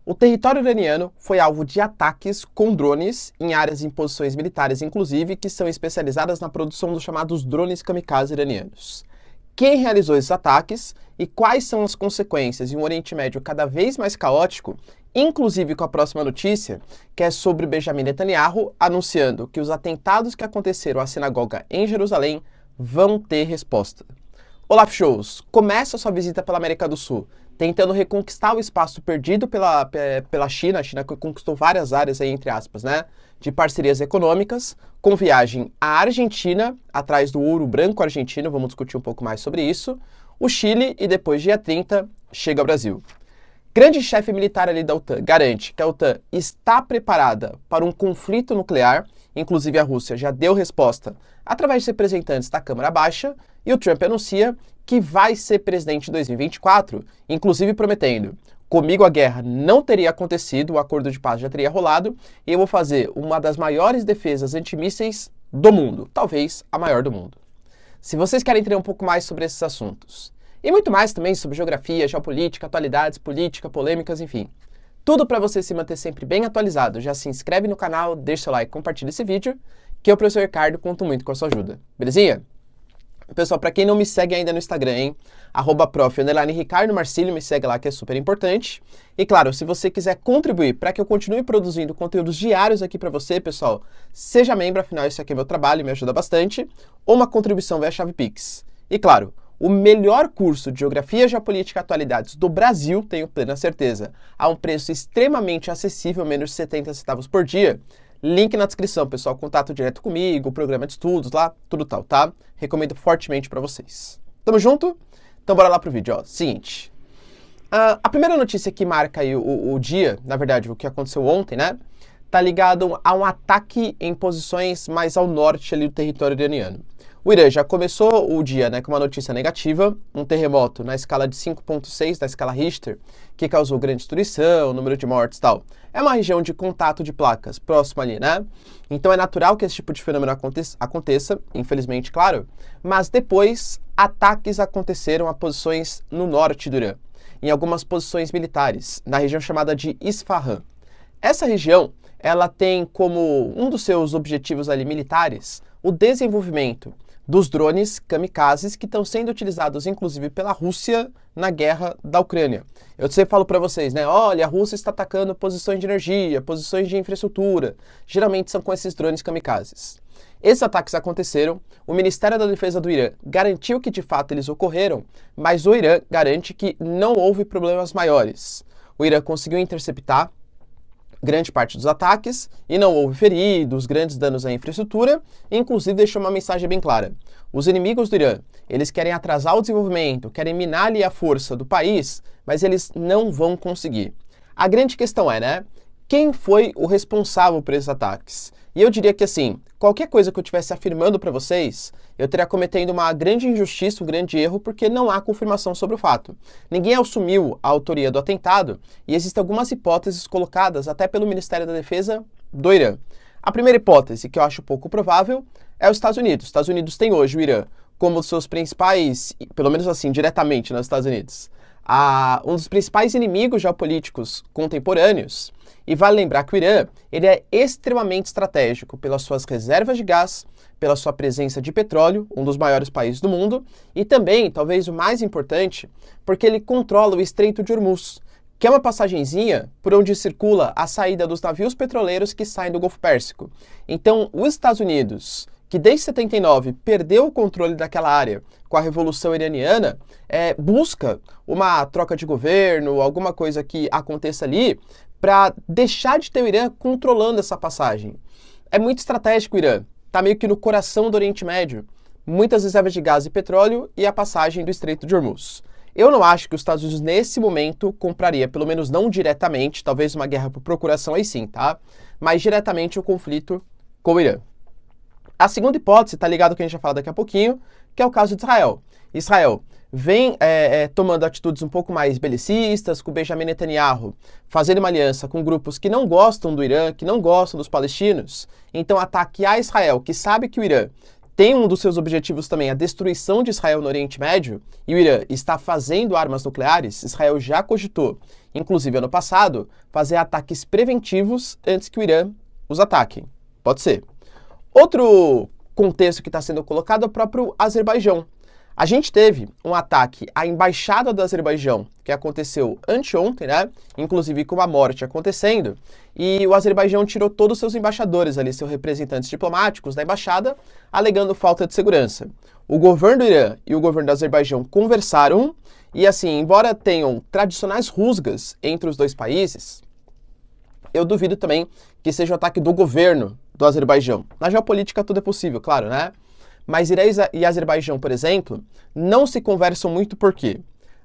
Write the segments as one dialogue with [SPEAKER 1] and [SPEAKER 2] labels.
[SPEAKER 1] O território iraniano foi alvo de ataques com drones em áreas em posições militares, inclusive, que são especializadas na produção dos chamados drones kamikaze iranianos. Quem realizou esses ataques e quais são as consequências em um Oriente Médio cada vez mais caótico, inclusive com a próxima notícia, que é sobre Benjamin Netanyahu anunciando que os atentados que aconteceram à sinagoga em Jerusalém vão ter resposta. Olaf Scholz começa sua visita pela América do Sul, tentando reconquistar o espaço perdido pela China. A China conquistou várias áreas aí, entre aspas, né, de parcerias econômicas, com viagem à Argentina, atrás do ouro branco argentino, vamos discutir um pouco mais sobre isso, o Chile e depois, dia 30, chega ao Brasil. Grande chefe militar ali da OTAN garante que a OTAN está preparada para um conflito nuclear, inclusive a Rússia já deu resposta através de representantes da Câmara Baixa, e o Trump anuncia que vai ser presidente em 2024, inclusive prometendo: comigo a guerra não teria acontecido, o acordo de paz já teria rolado, e eu vou fazer uma das maiores defesas antimísseis do mundo, talvez a maior do mundo. Se vocês querem entender um pouco mais sobre esses assuntos, e muito mais também sobre geografia, geopolítica, atualidades, política, polêmicas, enfim, tudo para você se manter sempre bem atualizado, já se inscreve no canal, deixa seu like, compartilha esse vídeo, que eu, professor Ricardo, conto muito com a sua ajuda. Belezinha? Pessoal, para quem não me segue ainda no Instagram, hein? @prof_Ricardo Marcílio, me segue lá que é super importante. E claro, se você quiser contribuir para que eu continue produzindo conteúdos diários aqui para você, pessoal, seja membro, afinal esse aqui é meu trabalho e me ajuda bastante, ou uma contribuição via chave Pix. E claro, o melhor curso de Geografia, Geopolítica e Atualidades do Brasil, tenho plena certeza, a um preço extremamente acessível, menos de 70 centavos por dia. Link na descrição, pessoal, contato direto comigo, programa de estudos lá, tudo tal, tá? Recomendo fortemente para vocês. Tamo junto? Então bora lá pro vídeo, ó. Seguinte, a primeira notícia que marca aí o dia, na verdade, o que aconteceu ontem, né? Tá ligado a um ataque em posições mais ao norte ali do território iraniano. O Irã já começou o dia, né, com uma notícia negativa, um terremoto na escala de 5,6 da escala Richter, que causou grande destruição, número de mortes e tal. É uma região de contato de placas próxima ali, né? Então é natural que esse tipo de fenômeno aconteça, infelizmente, claro, mas depois ataques aconteceram a posições no norte do Irã, em algumas posições militares, na região chamada de Isfahan. Essa região, ela tem como um dos seus objetivos ali militares o desenvolvimento dos drones kamikazes que estão sendo utilizados, inclusive, pela Rússia na guerra da Ucrânia. Eu sempre falo para vocês, né? Olha, a Rússia está atacando posições de energia, posições de infraestrutura. Geralmente são com esses drones kamikazes. Esses ataques aconteceram, o Ministério da Defesa do Irã garantiu que de fato eles ocorreram, mas o Irã garante que não houve problemas maiores. O Irã conseguiu interceptar grande parte dos ataques e não houve feridos, grandes danos à infraestrutura, e inclusive deixou uma mensagem bem clara. Os inimigos do Irã, eles querem atrasar o desenvolvimento, querem minar ali a força do país, mas eles não vão conseguir. A grande questão é, né, quem foi o responsável por esses ataques? E eu diria que, assim, qualquer coisa que eu estivesse afirmando para vocês, eu estaria cometendo uma grande injustiça, um grande erro, porque não há confirmação sobre o fato. Ninguém assumiu a autoria do atentado e existem algumas hipóteses colocadas até pelo Ministério da Defesa do Irã. A primeira hipótese, que eu acho pouco provável, é os Estados Unidos. Os Estados Unidos têm hoje o Irã como seus principais, pelo menos assim, diretamente nos Estados Unidos, um dos principais inimigos geopolíticos contemporâneos. E vale lembrar que o Irã, ele é extremamente estratégico pelas suas reservas de gás, pela sua presença de petróleo, um dos maiores países do mundo, e também, talvez o mais importante, porque ele controla o Estreito de Hormuz, que é uma passagenzinha por onde circula a saída dos navios petroleiros que saem do Golfo Pérsico. Então, os Estados Unidos, que desde 79 perdeu o controle daquela área com a Revolução Iraniana, busca uma troca de governo, alguma coisa que aconteça ali, para deixar de ter o Irã controlando essa passagem. É muito estratégico o Irã, está meio que no coração do Oriente Médio, muitas reservas de gás e petróleo e a passagem do Estreito de Hormuz. Eu não acho que os Estados Unidos, nesse momento, compraria, pelo menos não diretamente, talvez uma guerra por procuração aí sim, tá? Mas diretamente o conflito com o Irã. A segunda hipótese está ligado ao que a gente vai falar daqui a pouquinho, que é o caso de Israel. Israel vem tomando atitudes um pouco mais belicistas, com Benjamin Netanyahu fazendo uma aliança com grupos que não gostam do Irã, que não gostam dos palestinos. Então, ataque a Israel, que sabe que o Irã tem um dos seus objetivos também a destruição de Israel no Oriente Médio, e o Irã está fazendo armas nucleares, Israel já cogitou, inclusive ano passado, fazer ataques preventivos antes que o Irã os ataque. Pode ser. Outro contexto que está sendo colocado é o próprio Azerbaijão. A gente teve um ataque à embaixada do Azerbaijão, que aconteceu anteontem, né? Inclusive com uma morte acontecendo, e o Azerbaijão tirou todos os seus embaixadores ali, seus representantes diplomáticos da embaixada, alegando falta de segurança. O governo do Irã e o governo do Azerbaijão conversaram, e assim, embora tenham tradicionais rusgas entre os dois países, eu duvido também que seja um ataque do governo do Azerbaijão. Na geopolítica tudo é possível, claro, né? Mas Irã e Azerbaijão, por exemplo, não se conversam muito porque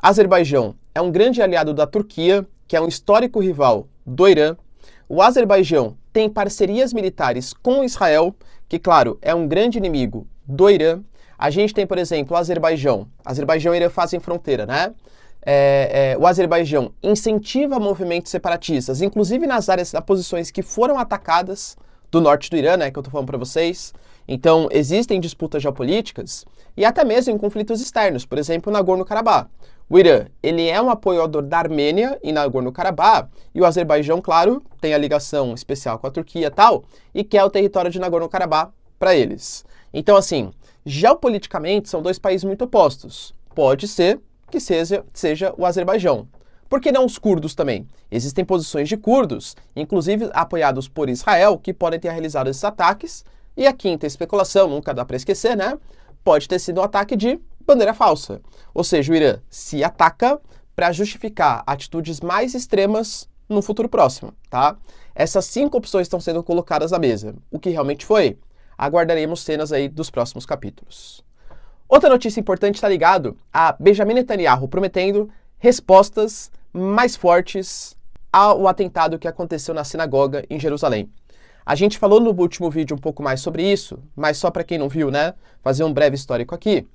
[SPEAKER 1] Azerbaijão é um grande aliado da Turquia, que é um histórico rival do Irã. O Azerbaijão tem parcerias militares com Israel, que, claro, é um grande inimigo do Irã. A gente tem, por exemplo, o Azerbaijão e Irã fazem fronteira, né? O Azerbaijão incentiva movimentos separatistas, inclusive nas áreas, nas posições que foram atacadas do norte do Irã, né, que eu tô falando para vocês. Então, existem disputas geopolíticas e até mesmo em conflitos externos, por exemplo, Nagorno-Karabakh. O Irã, ele é um apoiador da Armênia em Nagorno-Karabakh e o Azerbaijão, claro, tem a ligação especial com a Turquia e tal, e quer o território de Nagorno-Karabakh para eles. Então, assim, geopoliticamente são dois países muito opostos. Pode ser que seja o Azerbaijão. Por que não os curdos também? Existem posições de curdos, inclusive apoiados por Israel, que podem ter realizado esses ataques. E a quinta especulação, nunca dá para esquecer, né? Pode ter sido um ataque de bandeira falsa. Ou seja, o Irã se ataca para justificar atitudes mais extremas no futuro próximo, tá? Essas 5 opções estão sendo colocadas na mesa. O que realmente foi? Aguardaremos cenas aí dos próximos capítulos. Outra notícia importante está ligado a Benjamin Netanyahu prometendo respostas mais fortes ao atentado que aconteceu na sinagoga em Jerusalém. A gente falou no último vídeo um pouco mais sobre isso, mas só para quem não viu, né, fazer um breve histórico aqui.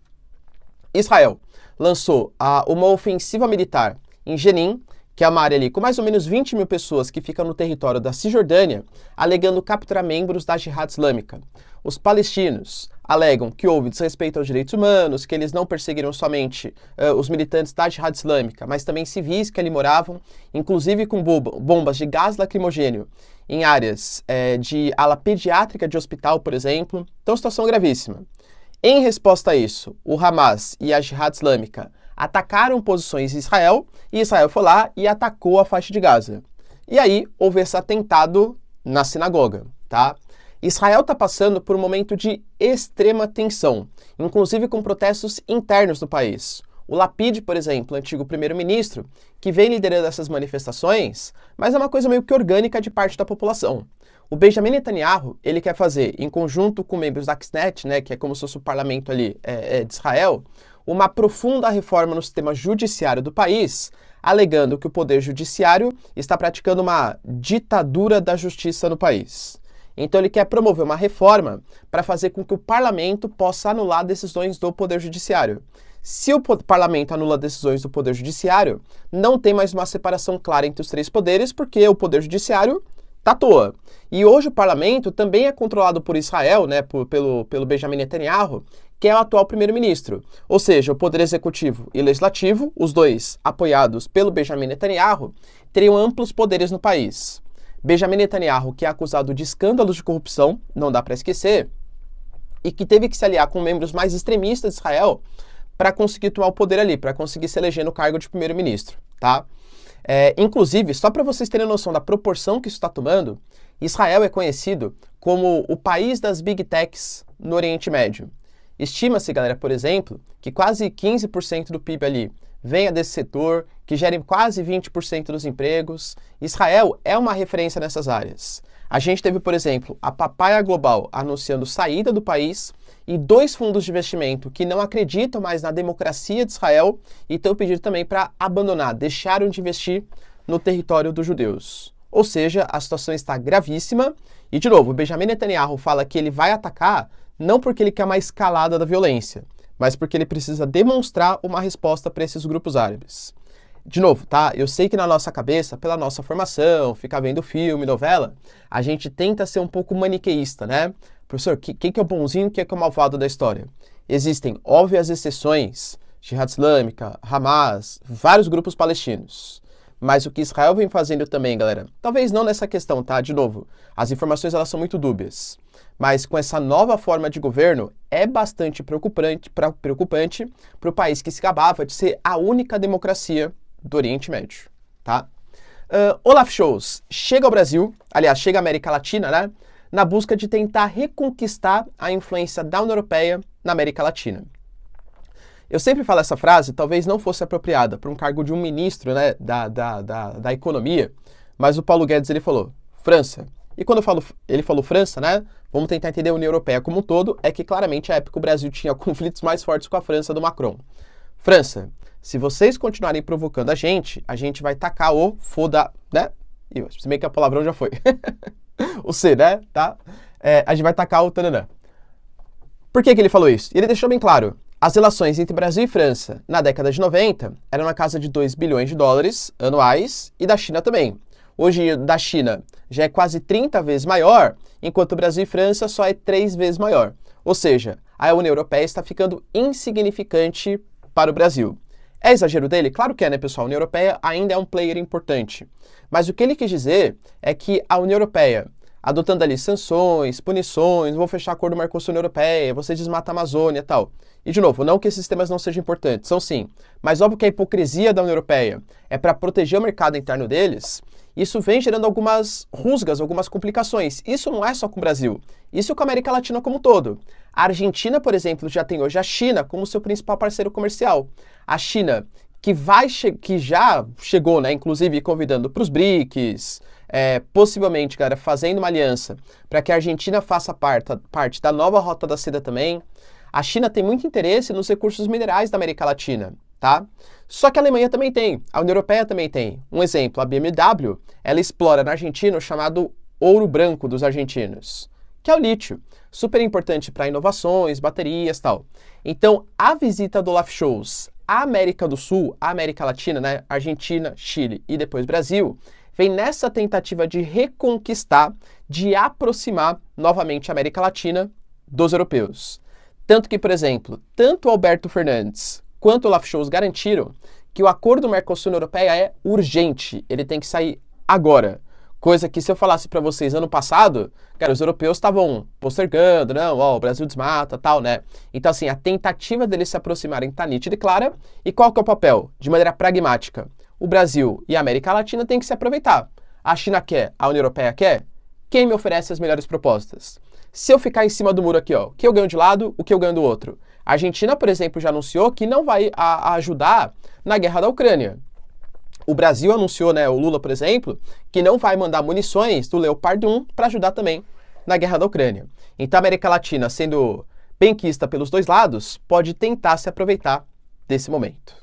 [SPEAKER 1] Israel lançou uma ofensiva militar em Jenin, que é uma área ali com mais ou menos 20 mil pessoas que fica no território da Cisjordânia, alegando capturar membros da Jihad Islâmica. Os palestinos alegam que houve desrespeito aos direitos humanos, que eles não perseguiram somente os militantes da Jihad Islâmica, mas também civis que ali moravam, inclusive com bombas de gás lacrimogêneo em áreas de ala pediátrica de hospital, por exemplo. Então, situação gravíssima. Em resposta a isso, o Hamas e a Jihad Islâmica atacaram posições em Israel, e Israel foi lá e atacou a faixa de Gaza. E aí, houve esse atentado na sinagoga, tá? Israel está passando por um momento de extrema tensão, inclusive com protestos internos no país. O Lapid, por exemplo, antigo primeiro-ministro, que vem liderando essas manifestações, mas é uma coisa meio que orgânica de parte da população. O Benjamin Netanyahu, ele quer fazer, em conjunto com membros da Knesset, né, que é como se fosse o parlamento ali de Israel, uma profunda reforma no sistema judiciário do país, alegando que o poder judiciário está praticando uma ditadura da justiça no país. Então ele quer promover uma reforma para fazer com que o parlamento possa anular decisões do poder judiciário. Se o parlamento anula decisões do poder judiciário, não tem mais uma separação clara entre os 3 poderes, porque o poder judiciário está à toa. E hoje o parlamento também é controlado por Israel, né, pelo Benjamin Netanyahu, que é o atual primeiro-ministro. Ou seja, o poder executivo e legislativo, os dois apoiados pelo Benjamin Netanyahu, teriam amplos poderes no país. Benjamin Netanyahu, que é acusado de escândalos de corrupção, não dá para esquecer, e que teve que se aliar com membros mais extremistas de Israel para conseguir tomar o poder ali, para conseguir se eleger no cargo de primeiro-ministro, tá? Inclusive, só para vocês terem noção da proporção que isso está tomando, Israel é conhecido como o país das Big Techs no Oriente Médio. Estima-se, galera, por exemplo, que quase 15% do PIB ali venha desse setor, que gere quase 20% dos empregos. Israel é uma referência nessas áreas. A gente teve, por exemplo, a Papaya Global anunciando saída do país e 2 fundos de investimento que não acreditam mais na democracia de Israel e estão pedindo também para abandonar, deixaram de investir no território dos judeus. Ou seja, a situação está gravíssima e, de novo, o Benjamin Netanyahu fala que ele vai atacar não porque ele quer uma escalada da violência, mas porque ele precisa demonstrar uma resposta para esses grupos árabes. De novo, tá? Eu sei que na nossa cabeça, pela nossa formação, ficar vendo filme, novela, a gente tenta ser um pouco maniqueísta, né? Professor, quem que é o bonzinho e quem que é o malvado da história? Existem óbvias exceções, Jihad Islâmica, Hamas, vários grupos palestinos. Mas o que Israel vem fazendo também, galera, talvez não nessa questão, tá? De novo, as informações elas são muito dúbias. Mas com essa nova forma de governo, é bastante preocupante para o país que se gabava de ser a única democracia do Oriente Médio, tá? Olaf Scholz chega ao Brasil, aliás, chega à América Latina, né? Na busca de tentar reconquistar a influência da União Europeia na América Latina. Eu sempre falo essa frase, talvez não fosse apropriada para um cargo de um ministro, né, da economia, mas o Paulo Guedes ele falou, França. E quando ele falou França, né, vamos tentar entender a União Europeia como um todo, é que claramente à época o Brasil tinha conflitos mais fortes com a França do Macron. França, se vocês continuarem provocando a gente vai tacar o foda, né? Se bem que a palavrão já foi. O C, né? Tá? A gente vai tacar o tananã. Por que ele falou isso? Ele deixou bem claro. As relações entre Brasil e França na década de 90 eram na casa de 2 bilhões de dólares anuais e da China também. Hoje, da China já é quase 30 vezes maior, enquanto Brasil e França só é 3 vezes maior. Ou seja, a União Europeia está ficando insignificante para o Brasil. É exagero dele? Claro que é, né, pessoal? A União Europeia ainda é um player importante. Mas o que ele quis dizer é que a União Europeia, adotando ali sanções, punições, vou fechar acordo com a Mercosul União Europeia, você desmata a Amazônia e tal. E, de novo, não que esses temas não sejam importantes, são sim. Mas óbvio que a hipocrisia da União Europeia é para proteger o mercado interno deles. Isso vem gerando algumas rusgas, algumas complicações. Isso não é só com o Brasil, isso com a América Latina como um todo. A Argentina, por exemplo, já tem hoje a China como seu principal parceiro comercial. A China, que já chegou, né, inclusive convidando para os BRICS, possivelmente, cara, fazendo uma aliança para que a Argentina faça parte da nova Rota da Seda também. A China tem muito interesse nos recursos minerais da América Latina, tá? Só que a Alemanha também tem, a União Europeia também tem. Um exemplo, a BMW, ela explora na Argentina o chamado ouro branco dos argentinos, que é o lítio, super importante para inovações, baterias e tal. Então, a visita do Olaf Scholz à América do Sul, à América Latina, né, Argentina, Chile e depois Brasil, vem nessa tentativa de reconquistar, de aproximar novamente a América Latina dos europeus. Tanto que, por exemplo, tanto Alberto Fernandes quanto Olaf Scholz garantiram que o acordo Mercosul-União Europeia é urgente, ele tem que sair agora. Coisa que se eu falasse para vocês ano passado, cara, os europeus estavam postergando, não, ó, o Brasil desmata, tal, né? Então, assim, a tentativa deles se aproximarem tá nítida e clara. E qual que é o papel? De maneira pragmática. O Brasil e a América Latina têm que se aproveitar. A China quer, a União Europeia quer? Quem me oferece as melhores propostas? Se eu ficar em cima do muro aqui, ó, o que eu ganho de lado, o que eu ganho do outro? A Argentina, por exemplo, já anunciou que não vai ajudar na guerra da Ucrânia. O Brasil anunciou, né, o Lula, por exemplo, que não vai mandar munições do Leopard 1 para ajudar também na guerra da Ucrânia. Então a América Latina, sendo benquista pelos dois lados, pode tentar se aproveitar desse momento.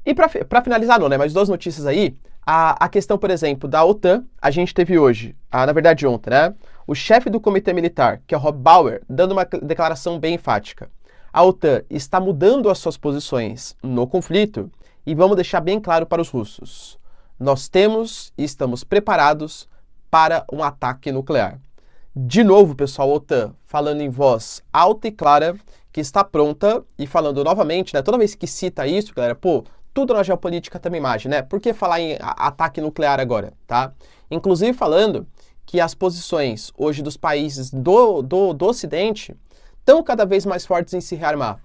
[SPEAKER 1] E para finalizar, não, né, mais duas notícias aí. A questão, por exemplo, da OTAN, a gente teve hoje, na verdade ontem, né, o chefe do Comitê Militar, que é o Rob Bauer, dando uma declaração bem enfática. A OTAN está mudando as suas posições no conflito e vamos deixar bem claro para os russos. Nós temos e estamos preparados para um ataque nuclear. De novo, pessoal, a OTAN falando em voz alta e clara que está pronta e falando novamente, né, toda vez que cita isso, galera, pô, tudo na geopolítica tem uma imagem, né? Por que falar em ataque nuclear agora, tá? Inclusive falando que as posições hoje dos países do Ocidente estão cada vez mais fortes em se rearmar.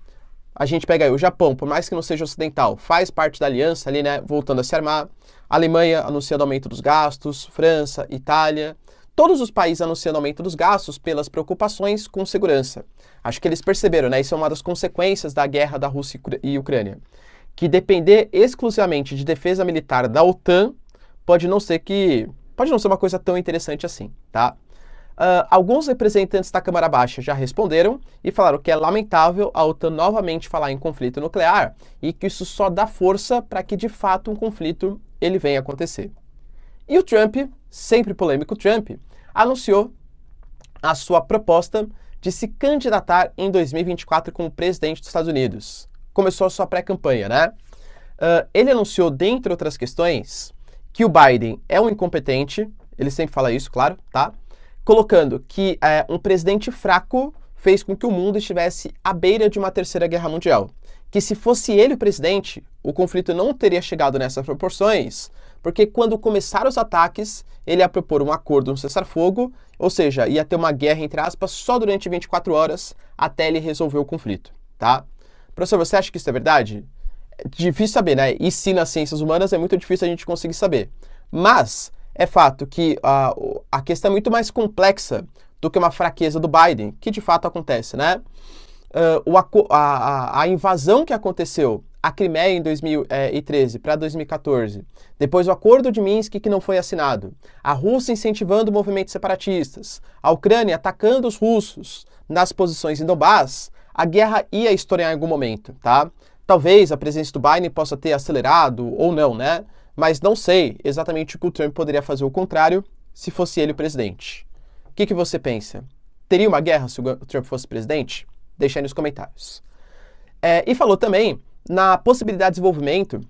[SPEAKER 1] A gente pega aí o Japão, por mais que não seja ocidental, faz parte da aliança ali, né? Voltando a se armar. A Alemanha anunciando aumento dos gastos, França, Itália. Todos os países anunciando aumento dos gastos pelas preocupações com segurança. Acho que eles perceberam, né? Isso é uma das consequências da guerra da Rússia e Ucrânia. Que depender exclusivamente de defesa militar da OTAN pode não ser uma coisa tão interessante assim, tá? Alguns representantes da Câmara Baixa já responderam e falaram que é lamentável a OTAN novamente falar em conflito nuclear e que isso só dá força para que de fato um conflito ele venha acontecer. E o Trump, sempre polêmico Trump, anunciou a sua proposta de se candidatar em 2024 como presidente dos Estados Unidos. Começou a sua pré-campanha, né? Ele anunciou, dentre outras questões, que o Biden é um incompetente, ele sempre fala isso, claro, tá? Colocando que um presidente fraco fez com que o mundo estivesse à beira de uma terceira guerra mundial. Que se fosse ele o presidente, o conflito não teria chegado nessas proporções, porque quando começaram os ataques, ele ia propor um acordo, um cessar-fogo, ou seja, ia ter uma guerra, entre aspas, só durante 24 horas até ele resolver o conflito, tá? Professor, você acha que isso é verdade? É difícil saber, né? E se nas ciências humanas é muito difícil a gente conseguir saber. Mas é fato que a questão é muito mais complexa do que uma fraqueza do Biden, que de fato acontece, né? A invasão que aconteceu à Crimeia em 2013 para 2014, depois o acordo de Minsk que não foi assinado, a Rússia incentivando movimentos separatistas, a Ucrânia atacando os russos nas posições em Donbass, a guerra ia estourar em algum momento, tá? Talvez a presença do Biden possa ter acelerado ou não, né? Mas não sei exatamente o que o Trump poderia fazer o contrário se fosse ele o presidente. O que você pensa? Teria uma guerra se o Trump fosse presidente? Deixa aí nos comentários. E falou também na possibilidade de desenvolvimento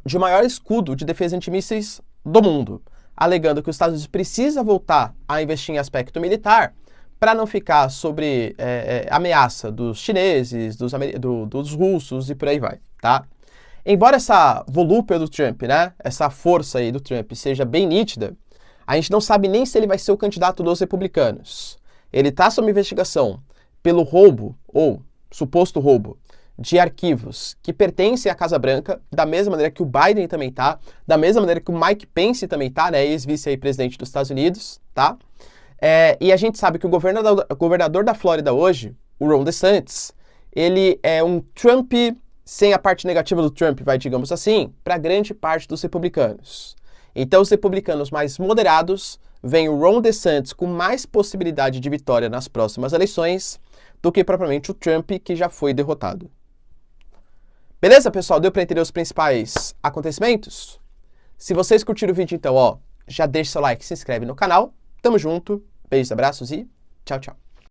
[SPEAKER 1] de o maior escudo de defesa antimísseis do mundo, alegando que os Estados Unidos precisa voltar a investir em aspecto militar para não ficar sobre ameaça dos chineses, dos russos e por aí vai, tá? Embora essa volúpia do Trump, né, essa força aí do Trump seja bem nítida, a gente não sabe nem se ele vai ser o candidato dos republicanos. Ele está sob investigação pelo roubo, ou suposto roubo, de arquivos que pertencem à Casa Branca, da mesma maneira que o Biden também tá, da mesma maneira que o Mike Pence também tá, né, ex-vice-presidente dos Estados Unidos, tá? E a gente sabe que o governador da Flórida hoje, o Ron DeSantis, ele é um Trump sem a parte negativa do Trump, digamos assim, para grande parte dos republicanos. Então, os republicanos mais moderados veem o Ron DeSantis com mais possibilidade de vitória nas próximas eleições do que propriamente o Trump, que já foi derrotado. Beleza, pessoal? Deu para entender os principais acontecimentos? Se vocês curtiram o vídeo, então, já deixa seu like, se inscreve no canal. Tamo junto, beijos, abraços e tchau, tchau.